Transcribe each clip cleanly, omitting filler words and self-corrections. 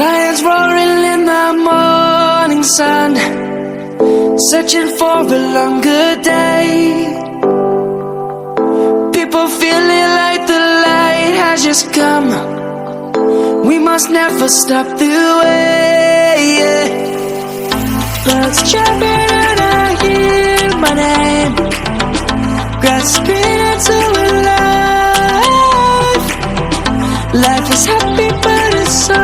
Lions roaring in the morning sun, searching for a longer day. People feeling like the light has just come. We must never stop the way. Birds chirping and I hear my name, grasping into a life. Life is happy but it's so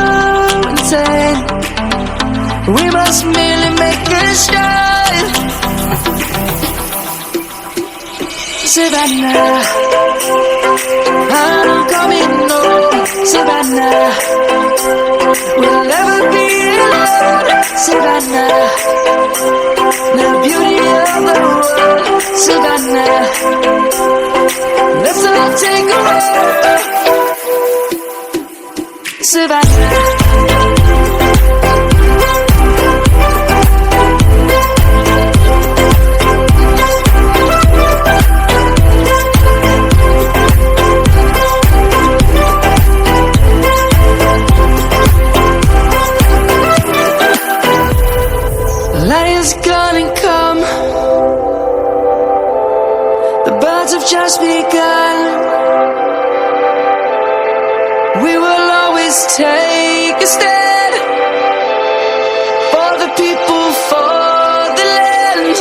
insane. We must merely make it shine. Savannah, I'm coming home. Savannah, we'll never be alone. Savannah, the beauty of the world. Savannah, let's all take a walk. Savannah. Light is gonna come. The birds have just begun. We will always take a stand for the people, for the land.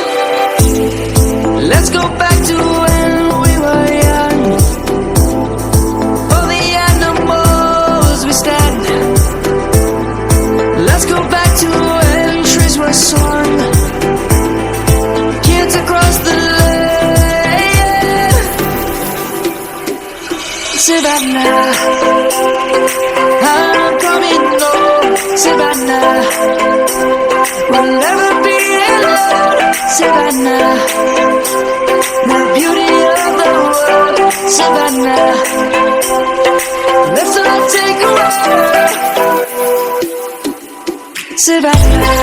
Let's go back to when we were young. For the animals we stand. Let's go back to when trees were swung. Kids across the land. Savannah, I'm coming home. Savannah, we'll never be alone. Savannah, the beauty of the world. Savannah, let's all take a walk. Savannah.